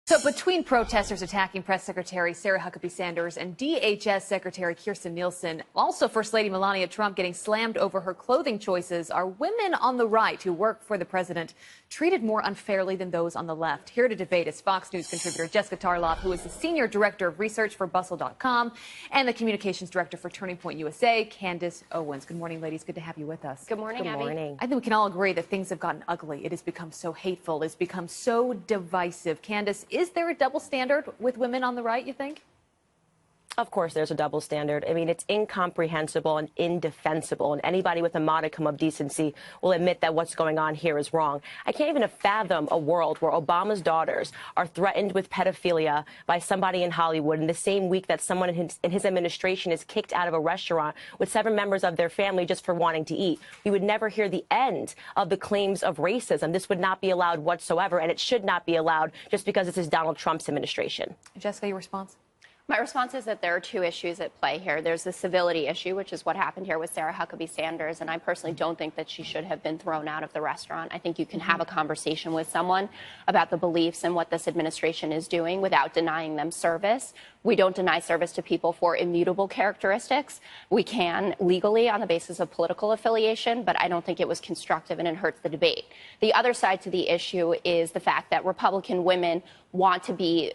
So between protesters attacking Press Secretary Sarah Huckabee Sanders and DHS Secretary Kirstjen Nielsen, also First Lady Melania Trump getting slammed over her clothing choices, are women on the right who work for the president treated more unfairly than those on the left? Here to debate is Fox News contributor Jessica Tarlov, who is the Senior Director of Research for Bustle.com and the Communications Director for Turning Point USA, Candace Owens. Good morning, ladies. Good to have you with us. Good morning, Good Abby. morning. I think we can all agree that things have gotten ugly. It has become so hateful. It's become so divisive. Candace, is there a double standard with women on the right, you think? Of course, there's a double standard. I mean, it's incomprehensible and indefensible, and anybody with a modicum of decency will admit that what's going on here is wrong. I can't even fathom a world where Obama's daughters are threatened with pedophilia by somebody in Hollywood in the same week that someone in his administration is kicked out of a restaurant with 7 members of their family just for wanting to eat. We would never hear the end of the claims of racism. This would not be allowed whatsoever, and it should not be allowed just because this is Donald Trump's administration. Jessica, your response? My response is that there are 2 issues at play here. There's the civility issue, which is what happened here with Sarah Huckabee Sanders, and I personally don't think that she should have been thrown out of the restaurant. I think you can have a conversation with someone about the beliefs and what this administration is doing without denying them service. We don't deny service to people for immutable characteristics. We can legally on the basis of political affiliation, but I don't think it was constructive and it hurts the debate. The other side to the issue is the fact that Republican women want to be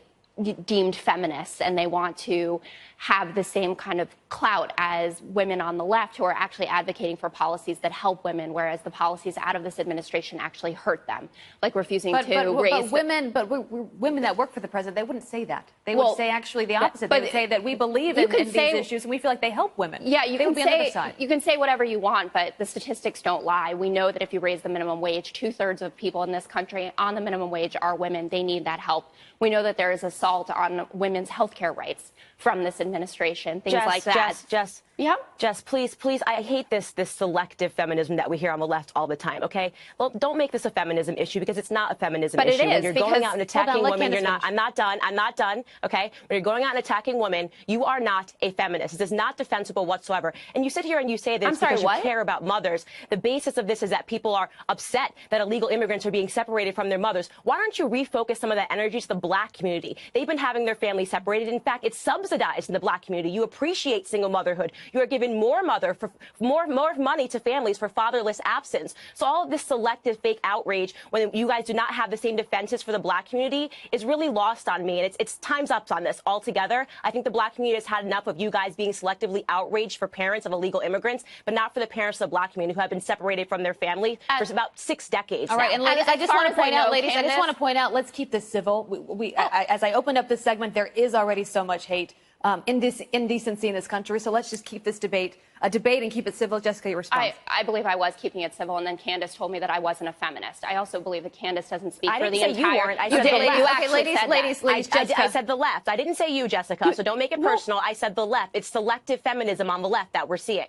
deemed feminists, and they want to have the same kind of clout as women on the left who are actually advocating for policies that help women, whereas the policies out of this administration actually hurt them, like refusing to raise. But women that work for the president, they wouldn't say that. They would say actually the opposite. They would say that we believe in these issues and we feel like they help women. Yeah, you can say whatever you want, but the statistics don't lie. We know that if you raise the minimum wage, 2/3 of people in this country on the minimum wage are women. They need that help. We know that there is assault on women's health care rights from this administration, things like that. Jess, please, I hate this selective feminism that we hear on the left all the time, okay? Well, don't make this a feminism issue because it's not a feminism issue. But it is, when you're going out and attacking women, you're not. I'm not done, okay? When you're going out and attacking women, you are not a feminist. This is not defensible whatsoever. And you sit here and you say this because you care about mothers. The basis of this is that people are upset that illegal immigrants are being separated from their mothers. Why don't you refocus some of that energy to the black community? They've been having their families separated. In fact, it's subsidized in the black community. You appreciate single motherhood. You are giving more money to families for fatherless absence. So all of this selective fake outrage when you guys do not have the same defenses for the black community is really lost on me. And it's time's up on this altogether. I think the black community has had enough of you guys being selectively outraged for parents of illegal immigrants, but not for the parents of the black community who have been separated from their family for about 6 decades. All right, and ladies, I just want to point out, ladies, I just want to point out, let's keep this civil. As I opened up this segment, there is already so much hate. Indecency in this country. So let's just keep this debate a debate and keep it civil. Jessica, your response. I believe I was keeping it civil, and then Candace told me that I wasn't a feminist. I also believe that Candace doesn't speak for the entire. I said the left. Ladies, Jessica. I said the left. I didn't say you, Jessica. So don't make it personal. I said the left. It's selective feminism on the left that we're seeing.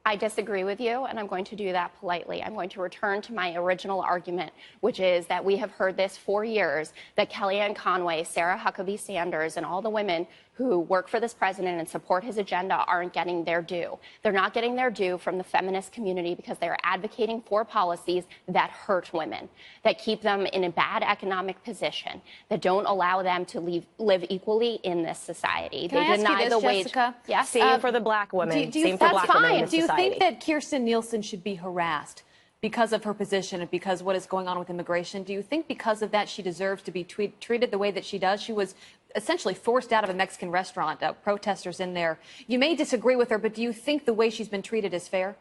I disagree with you, and I'm going to do that politely. I'm going to return to my original argument, which is that we have heard this for years, that Kellyanne Conway, Sarah Huckabee Sanders, and all the women who work for this president and support his agenda aren't getting their due. They're not getting their due from the feminist community because they are advocating for policies that hurt women, that keep them in a bad economic position, that don't allow them to live equally in this society. They deny the wage. Jessica? Yes. Same for the black women. Same for black women in this society. Do you think that Kirstjen Nielsen should be harassed because of her position and because what is going on with immigration? Do you think because of that she deserves to be treated the way that she does? She was essentially forced out of a Mexican restaurant, protesters in there. You may disagree with her, but do you think the way she's been treated is fair?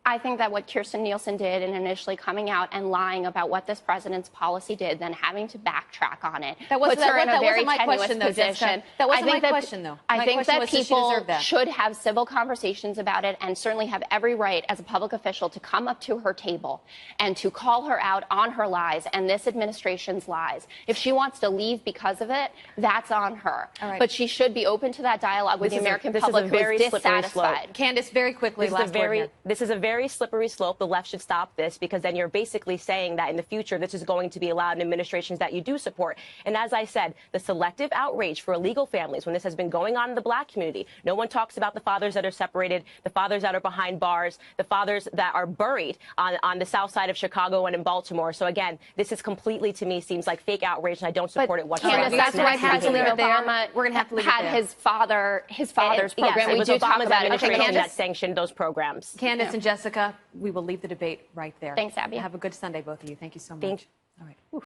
I think that what Kirstjen Nielsen did in initially coming out and lying about what this president's policy did, then having to backtrack on it, puts her in a very tenuous position. That wasn't my question, though. I think that people should have civil conversations about it and certainly have every right as a public official to come up to her table and to call her out on her lies and this administration's lies. If she wants to leave because of it, that's on her. But she should be open to that dialogue with the American public who is dissatisfied. Candace, very quickly, this is a very very slippery slope. The left should stop this, because then you're basically saying that in the future this is going to be allowed in administrations that you do support. And as I said, the selective outrage for illegal families, when this has been going on in the black community, no one talks about the fathers that are separated, the fathers that are behind bars, the fathers that are buried on the south side of Chicago and in Baltimore. So again, this is completely, to me, seems like fake outrage, and I don't support it whatsoever. Candace, that's why President Obama we're going to have to leave had his father's program. Yes, it was Obama's administration that sanctioned those programs. Candace and Jessica, we will leave the debate right there. Thanks, Abby. Have a good Sunday, both of you. Thank you so much. Thank you. All right.